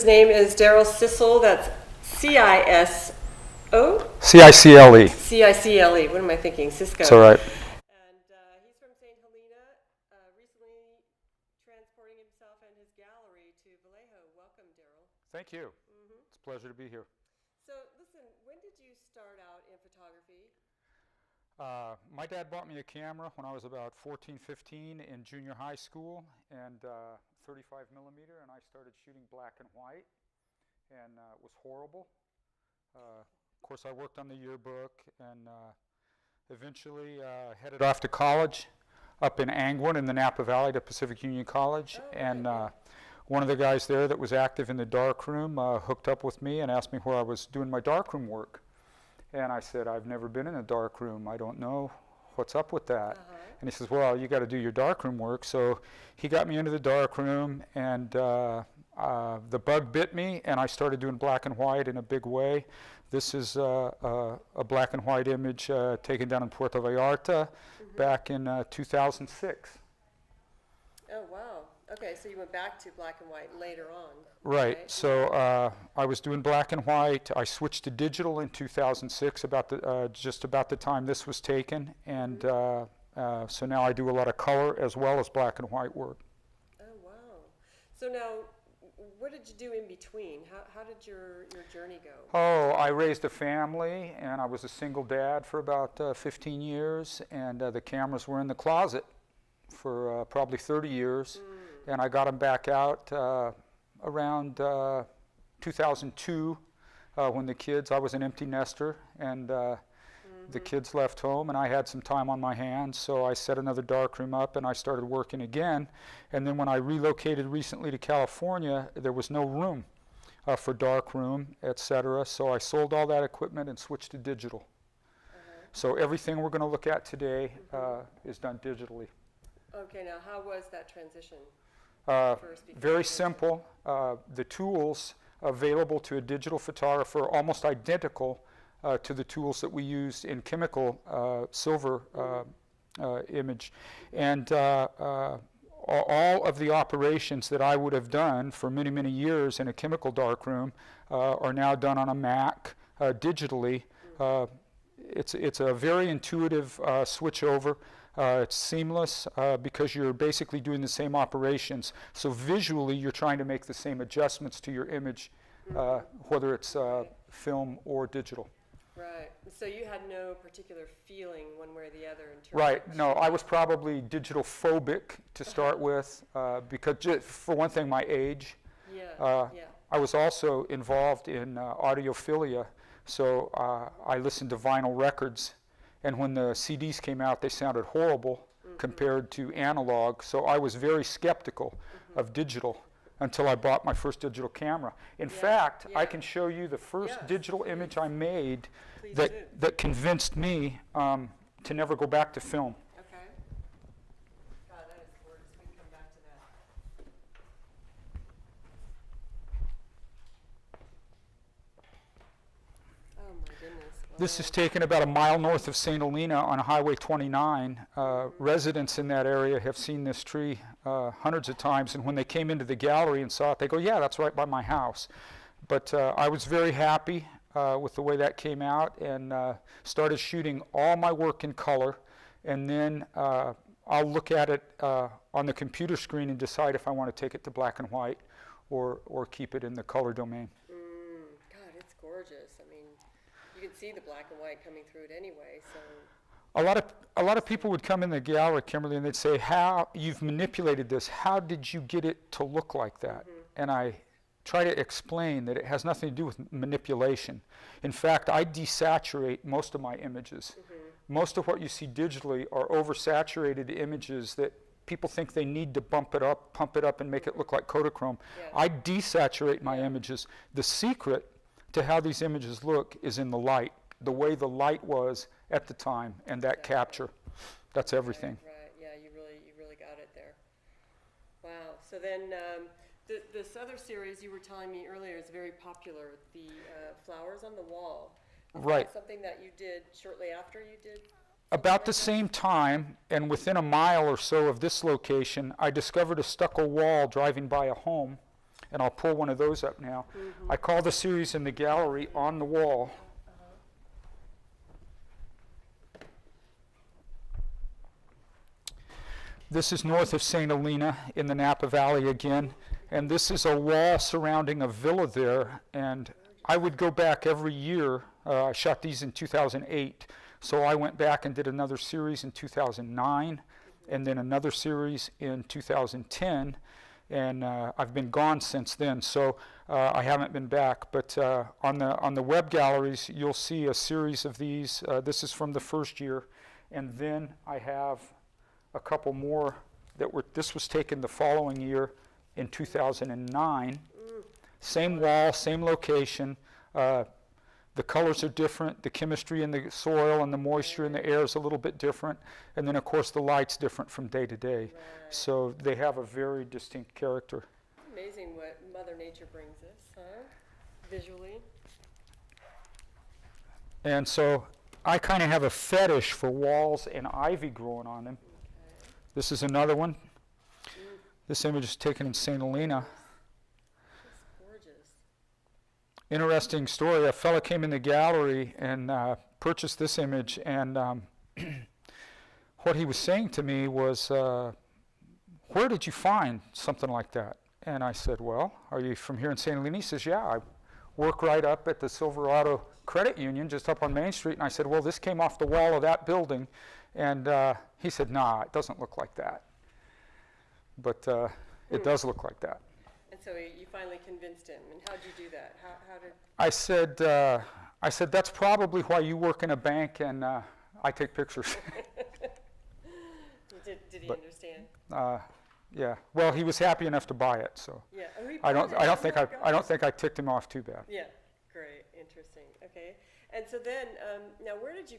His name is Daryl Cicle. That's C-I-S-O? C-I-C-L-E. C-I-C-L-E. What am I thinking? Cisco. That's all right. And he's from St. Helena, recently transporting himself and his gallery to Vallejo. Welcome, Daryl. Thank you. It's a pleasure to be here. So, listen, when did you start out in photography? My dad bought me a camera when I was about 14, 15 in junior high school, and 35 millimeter, and I started shooting black and white, and it was horrible. Of course, I worked on the yearbook, and eventually headed off to college up in Angwin in the Napa Valley to Pacific Union College, and one of the guys there that was active in the darkroom hooked up with me and asked me where I was doing my darkroom work. And I said, I've never been in a darkroom. I don't know what's up with that. And he says, well, you got to do your darkroom work. So he got me into the darkroom, and the bug bit me, and I started doing black and white in a big way. This is a black and white image taken down in Puerto Vallarta back in 2006. Oh, wow. Okay, so you went back to black and white later on. Right. So I was doing black and white. I switched to digital in 2006, just about the time this was taken, and so now I do a lot of color as well as black and white work. Oh, wow. So now, what did you do in between? How did your journey go? Oh, I raised a family, and I was a single dad for about 15 years, and the cameras were in the closet for probably 30 years. And I got them back out around 2002 when I was an empty nester, and the kids left home, and I had some time on my hands, so I set another darkroom up and I started working again. And then when I relocated recently to California, there was no room for darkroom, etc. So I sold all that equipment and switched to digital. So everything we're going to look at today is done digitally. Okay, now how was that transition? Very simple. The tools available to a digital photographer are almost identical to the tools that we used in chemical silver image. And all of the operations that I would have done for many, many years in a chemical darkroom are now done on a Mac digitally. It's a very intuitive switch over. It's seamless because you're basically doing the same operations. So visually, you're trying to make the same adjustments to your image, whether it's film or digital. Right. So you had no particular feeling one way or the other in terms Right. of No, I was probably digital phobic to start with because, for one thing, my age. I was also involved in audiophilia, so I listened to vinyl records. And when the CDs came out, they sounded horrible compared to analog. So I was very skeptical of digital until I bought my first digital camera. In fact, I can show you the first digital image I made that convinced me to never go back to film. Okay. God, that is gorgeous. We can come back to that. Oh, my goodness. This is taken about a mile north of St. Helena on Highway 29. Residents in that area have seen this tree hundreds of times, and when they came into the gallery and saw it, they go, yeah, that's right by my house. But I was very happy with the way that came out, and started shooting all my work in color, and then I'll look at it on the computer screen and decide if I want to take it to black and white or keep it in the color domain. God, it's gorgeous. I mean, you can see the black and white coming through it anyway. So a lot of people would come in the gallery, Kimberly, and they'd say, "How you've manipulated this? How did you get it to look like that?" And I try to explain that it has nothing to do with manipulation. In fact, I desaturate most of my images. Most of what you see digitally are oversaturated images that people think they need to bump it up, pump it up, and make it look like Kodachrome. I desaturate my images. The secret to how these images look is in the light, the way the light was at the time, and that capture. That's everything. Right. Yeah, you really got it there. Wow. So then this other series you were telling me earlier is very popular, the flowers on the wall. Right. Is that something that you did shortly after you did? About the same time, and within a mile or so of this location, I discovered a stucco wall driving by a home and I'll pull one of those up now. I call the series in the gallery On the Wall. This is north of St. Helena in the Napa Valley again, and this is a wall surrounding a villa there, and I would go back every year. I shot these in 2008, so I went back and did another series in 2009, and then another series in 2010, and I've been gone since then, so I haven't been back. But on the web galleries, you'll see a series of these. This is from the first year, and then I have a couple more this was taken the following year in 2009. Same wall, same location. The colors are different. The chemistry in the soil and the moisture in the air is a little bit different. And then, of course, the light's different from day to day. Right. So they have a very distinct character. It's amazing what Mother Nature brings us, huh? Visually. And so I kind of have a fetish for walls and ivy growing on them. Okay. This is another one. This image is taken in St. Helena. That's gorgeous. Interesting story. A fella came in the gallery and purchased this image, and what he was saying to me was, where did you find something like that? And I said, well, are you from here in St. Helena? He says, yeah, I work right up at the Silverado Credit Union, just up on Main Street. And I said, well, this came off the wall of that building. And he said, nah, it doesn't look like that. But it does look like that. And so you finally convinced him. And how did you do that? How did? I said, that's probably why you work in a bank and I take pictures. Did he understand? Yeah. Well, he was happy enough to buy it, so. Yeah. Oh, he I bought it. don't think I ticked him off too bad. Yeah. Great. Interesting. Okay. And so then, now where did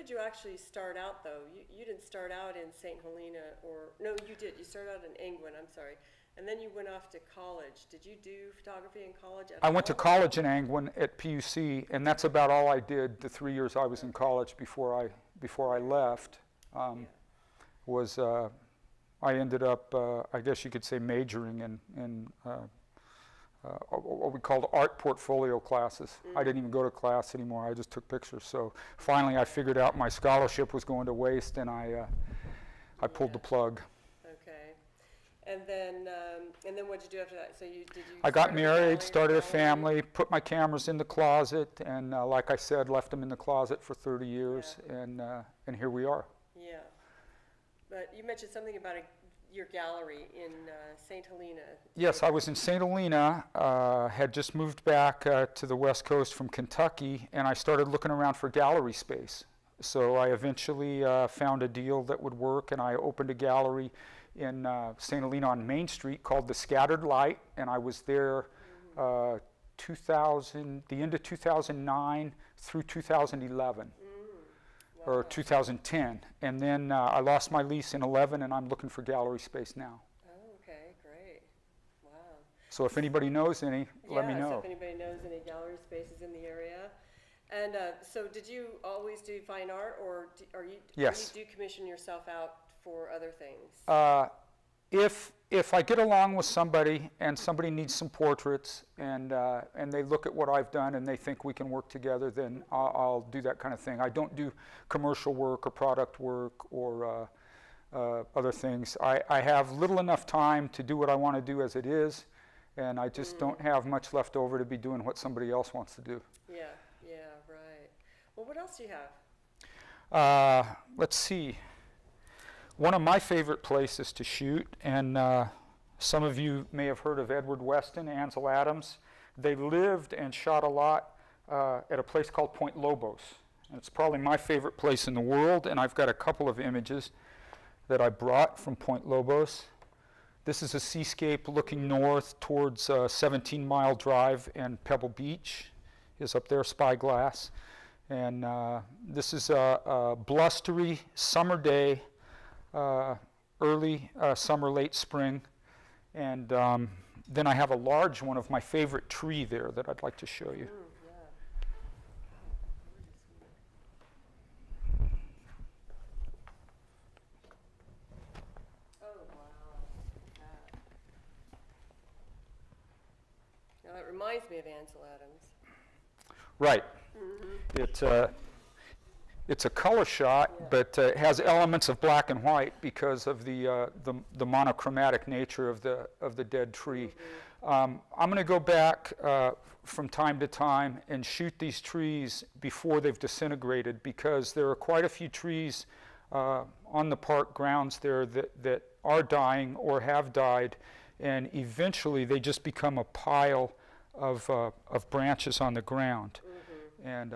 you actually start out though? You didn't start out in St. Helena, or no, you did. You started out in Angwin. I'm sorry. And then you went off to college. Did you do photography in college? I went to college in Angwin at PUC, and that's about all I did the 3 years I was in college before I left. I ended up, I guess you could say, majoring in what we called art portfolio classes. I didn't even go to class anymore. I just took pictures. So finally, I figured out my scholarship was going to waste, and I pulled the plug. Okay. And then what did you do after that? So I got married, started a family, put my cameras in the closet, and like I said, left them in the closet for 30 years, and here we are. Yeah. But you mentioned something about your gallery in St. Helena. Yes, I was in St. Helena, had just moved back to the West Coast from Kentucky, and I started looking around for gallery space. So I eventually found a deal that would work, and I opened a gallery in St. Helena on Main Street called The Scattered Light, and I was there the end of 2009 through 2011. Wow. Or 2010, and then I lost my lease in 11, and I'm looking for gallery space now. Oh, okay, great. Wow. So if anybody knows any, let me So know. if anybody knows any gallery spaces in the area. And so did you always do fine art, or Yes. do you commission yourself out for other things? If I get along with somebody and somebody needs some portraits and they look at what I've done and they think we can work together, then I'll do that kind of thing. I don't do commercial work or product work or other things. I have little enough time to do what I want to do as it is, and I just don't have much left over to be doing what somebody else wants to do. Yeah, right. Well, what else do you have? Let's see. One of my favorite places to shoot, and some of you may have heard of Edward Weston, Ansel Adams. They lived and shot a lot at a place called Point Lobos. And it's probably my favorite place in the world, and I've got a couple of images that I brought from Point Lobos. This is a seascape looking north towards 17 Mile Drive, and Pebble Beach is up there, Spyglass. And this is a blustery summer day, early summer, late spring, and then I have a large one of my favorite tree there that I'd like to show you. Oh, wow. It reminds me of Ansel Adams. Right. Mm-hmm. It's a color shot, Yeah. but it has elements of black and white because of the monochromatic nature of the dead tree. Mm-hmm. I'm going to go back from time to time and shoot these trees before they've disintegrated, because there are quite a few trees on the park grounds there that are dying or have died, and eventually they just become a pile of branches on the ground. Mm-hmm. And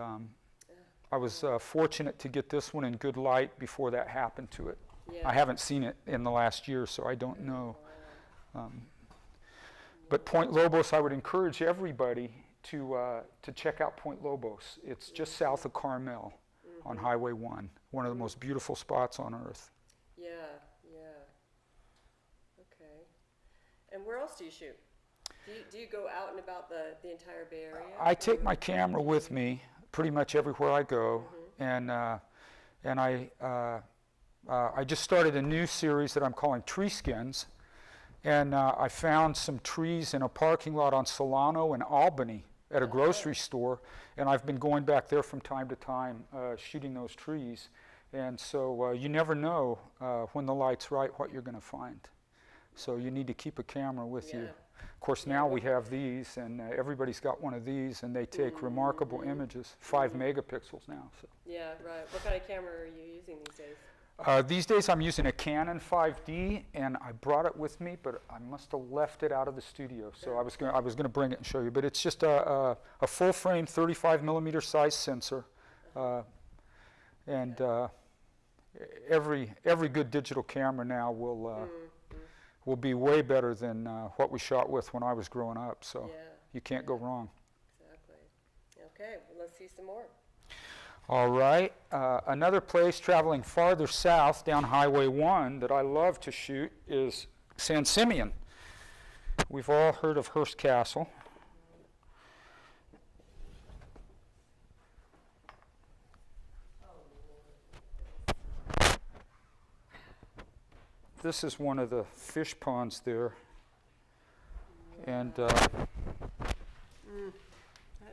I was fortunate to get this one in good light before that happened to it. Yeah. I haven't seen it in the last year, so I don't know. But Point Lobos, I would encourage everybody to check out Point Lobos. It's just south of Carmel on Highway 1, one of the most beautiful spots on earth. Yeah, yeah. Okay. And where else do you shoot? Do you go out and about the entire Bay Area? I take my camera with me pretty much everywhere I go, and I just started a new series that I'm calling Tree Skins, and I found some trees in a parking lot on Solano and Albany at a grocery store, and I've been going back there from time to time shooting those trees, and so you never know when the light's right what you're going to find. So you need to keep a camera with you. Of course, now we have these, and everybody's got one of these, and they take remarkable images, 5 megapixels now. So. Yeah, right. What kind of camera are you using these days? These days I'm using a Canon 5D, and I brought it with me, but I must have left it out of the studio. So I was going to bring it and show you, but it's just a full-frame 35 millimeter size sensor, and every good digital camera now will be way better than what we shot with when I was growing up. So you can't go wrong. Exactly. Okay, well, let's see some more. All right, another place traveling farther south down Highway 1 that I love to shoot is San Simeon. We've all heard of Hearst Castle. This is one of the fish ponds there, and That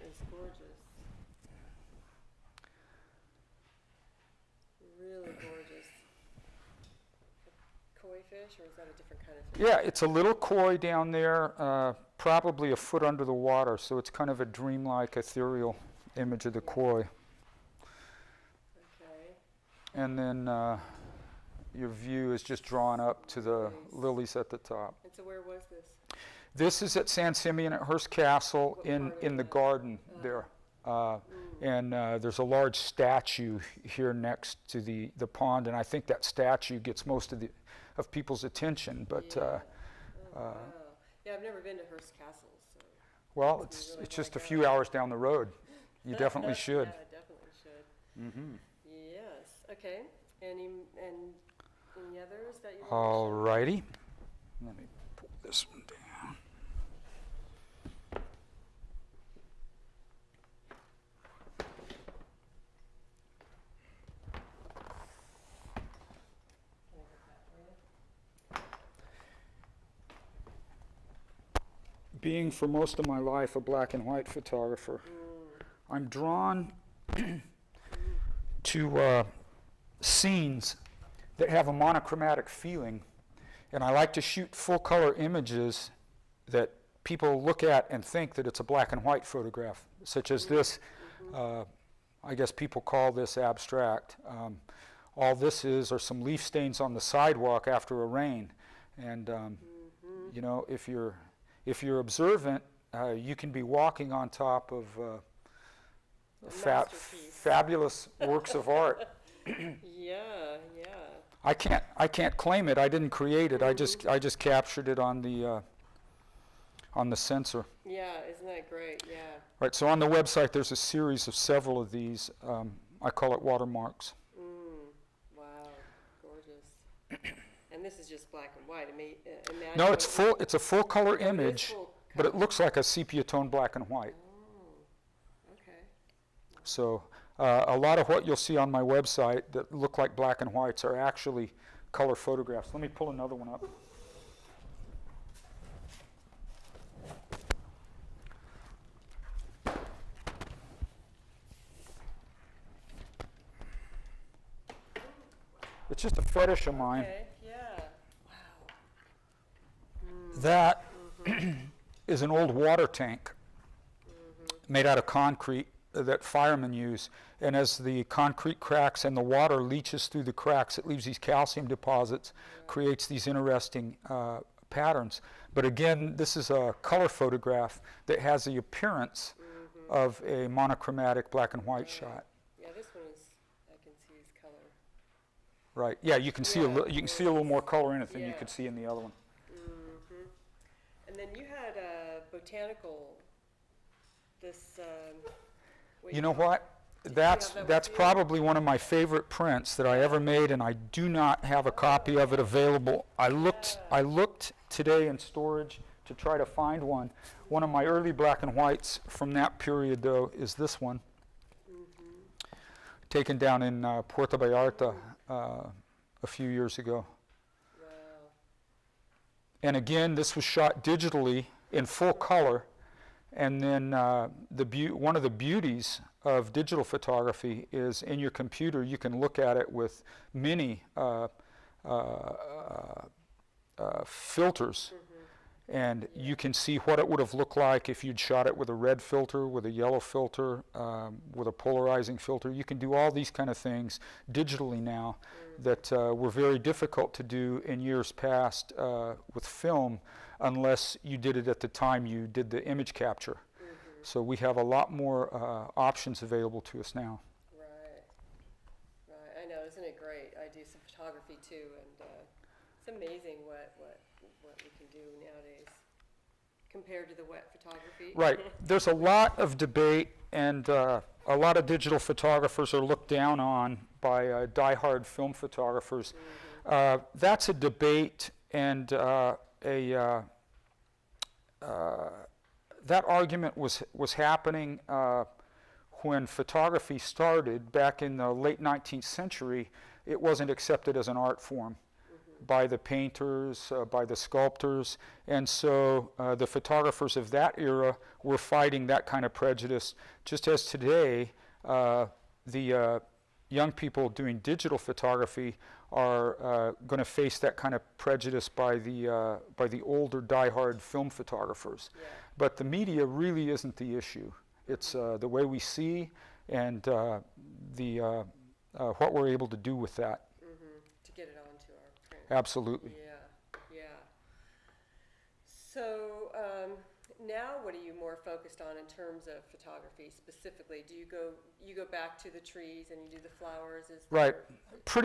is gorgeous. Really gorgeous. Koi fish, or is that a different kind of fish? yeah, it's a little koi down there, probably a foot under the water, so it's kind of a dreamlike, ethereal image of the koi. Okay. And then your view is just drawn up to the lilies at the top. And so where was this? This is at San Simeon at Hearst Castle What in part of the it? garden there. And there's a large statue here next to the pond, and I think that statue gets most of people's attention. But Wow. Yeah, I've never been to Hearst Castle, so. well, Makes me really it's just a wanna few go. hours down the road. You definitely should. Yeah, definitely should. Yes. Okay. Any others that you want to All share? righty. Let me pull this one down. Being for most of my life a black and white photographer, I'm drawn to scenes that have a monochromatic feeling, and I like to shoot full color images that people look at and think that it's a black and white photograph, such as this. I guess people call this abstract. All this are some leaf stains on the sidewalk after a rain, and you know, if you're observant, you can be walking on top of masterpiece. fabulous works of art. Yeah. I can't claim it. I didn't create it. I just captured it on the sensor. Yeah, isn't that great? Yeah. Right. So on the website, there's a series of several of these. I call it watermarks. Wow, gorgeous. And this is just black and white. Imagine No, it's full. It's a full color it is image, full but it color. looks like a sepia tone black and white. Okay. So a lot of what you'll see on my website that look like black and whites are actually color photographs. Let me pull another one up. just a fetish of mine. Okay, yeah. Wow. That is an old water tank made out of concrete that firemen use. And as the concrete cracks and the water leaches through the cracks, it leaves these calcium deposits, creates these interesting patterns. But again, this is a color photograph that has the appearance of a monochromatic black and white shot. Yeah, this one is, I can see is color. Right. Yeah, you can see you can see a little more color in it than you could see in the other one. And then you had a botanical. This. You know what? That's probably one of my favorite prints that I ever made, and I do not have a copy of it available. I looked today in storage to try to find one. One of my early black and whites from that period, though, is this one, taken down in Puerto Vallarta a few years ago. Wow. And again, this was shot digitally in full color. And then one of the beauties of digital photography is in your computer you can look at it with many filters. And you can see what it would have looked like if you'd shot it with a red filter, with a yellow filter, with a polarizing filter. You can do all these kind of things digitally now that were very difficult to do in years past with film, unless you did it at the time you did the image capture. So we have a lot more options available to us now. Right. I know, isn't it great? I do some photography too, and it's amazing what we can do nowadays compared to the wet photography. Right. There's a lot of debate, and a lot of digital photographers are looked down on by diehard film photographers. That's a debate, and that argument was happening when photography started back in the late 19th century. It wasn't accepted as an art form by the painters, by the sculptors, and so the photographers of that era were fighting that kind of prejudice, just as today the young people doing digital photography are going to face that kind of prejudice by the older diehard film photographers. Yeah. But the media really isn't the issue. It's the way we see and what we're able to do with that. To get it onto our print. Absolutely. Yeah. So now, what are you more focused on in terms of photography specifically? Do you go back to the trees and you do the flowers? Right.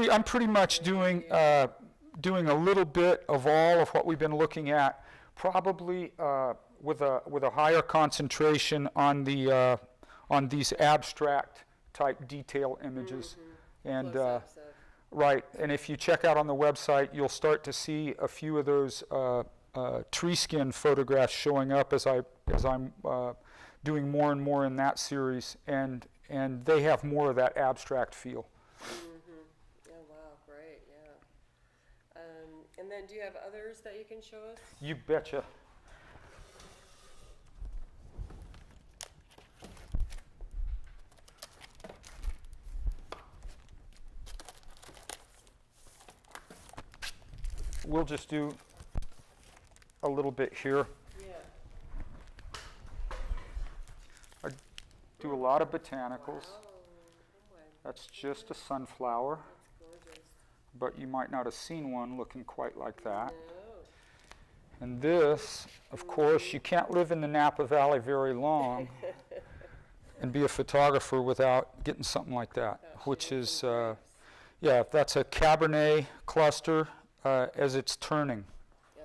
I'm pretty much doing a little bit of all of what we've been looking at, probably with a higher concentration on these abstract type detail images. And right. And if you check out on the website, you'll start to see a few of those tree skin photographs showing up as I'm doing more and more in that series, and they have more of that abstract feel. Oh wow, great, yeah. And then do you have others that you can show us? You betcha. We'll just do a little bit here. Yeah. I do a lot of botanicals. Wow. That's just a sunflower, That's gorgeous. but you might not have seen one looking quite like that. No. And this, of course, you can't live in the Napa Valley very long and be a photographer without getting something like that, which is, yeah, that's a Cabernet cluster as it's turning. Yeah.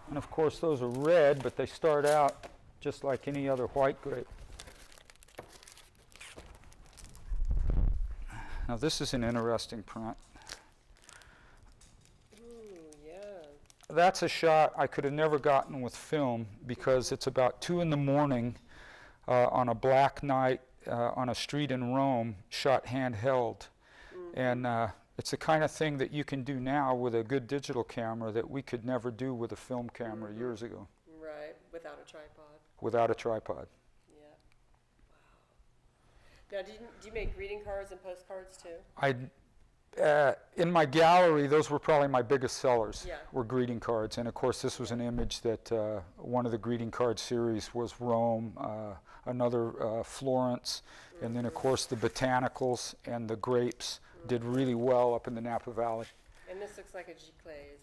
And of course, those are red, but they start out just like any other white grape. Now, this is an interesting print. Ooh, yeah. That's a shot I could have never gotten with film because it's about 2 in the morning on a black night on a street in Rome, shot handheld. And it's the kind of thing that you can do now with a good digital camera that we could never do with a film camera years ago. Right, without a tripod. Without a tripod. Yeah. Wow. Now, do you make greeting cards and postcards too? I In my gallery, those were probably my biggest sellers, Yeah. were greeting cards. And of course, this was an image that one of the greeting card series was Rome, another Florence, and then of course the botanicals and the grapes did really well up in the Napa Valley. And this looks like a giclée.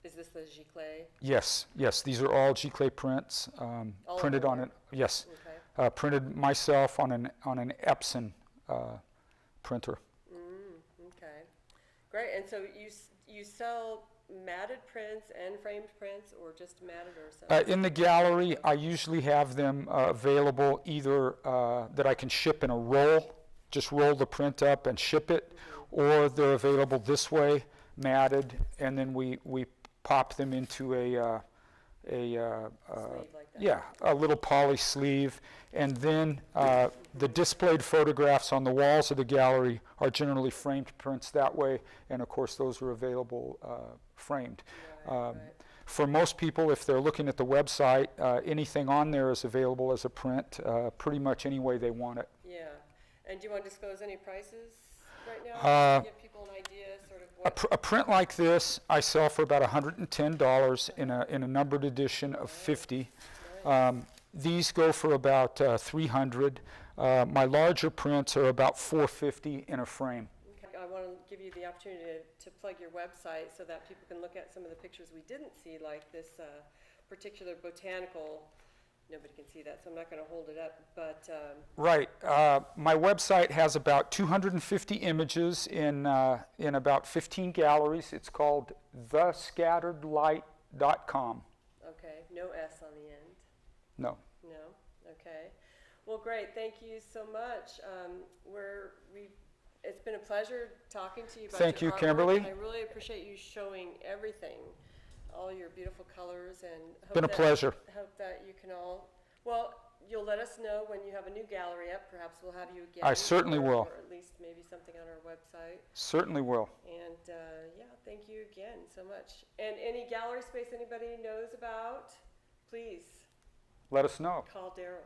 Is this the giclée? Yes, yes, these are all giclée prints, All printed of on them? an, yes, Okay. printed myself on an Epson printer. Okay. Great. And so you sell matted prints and framed prints, or just matted, or something? In the gallery, I usually have them available either that I can ship in a roll, just roll the print up and ship it, or they're available this way, matted, and then we pop them into a Sleeve like that. yeah, a little poly sleeve, and then the displayed photographs on the walls of the gallery are generally framed prints that way, and of course those are available framed. Right, right. For most people, if they're looking at the website, anything on there is available as a print, pretty much any way they want it. Yeah. And do you want to disclose any prices right now? Give people an idea, sort of what? A print like this, I sell for about $110 in a numbered edition of 50. These go for about $300. My larger prints are about $450 in a frame. Okay. I want to give you the opportunity to plug your website so that people can look at some of the pictures we didn't see, like this particular botanical. Nobody can see that, so I'm not going to hold it up, but Right. My website has about 250 images in about 15 galleries. It's called thescatteredlight.com. okay, no S on the end. No. No? Okay. Well, great. Thank you so much. It's been a pleasure talking to you about Thank your you, artwork, Kimberly. and I really appreciate you showing everything, all your beautiful colors, and Been a pleasure. hope that you can all, well, you'll let us know when you have a new gallery up. Perhaps we'll have you again. I certainly will. Or at least maybe something on our website. Certainly will. And yeah, thank you again so much. And any gallery space anybody knows about, please Let us know. call Daryl.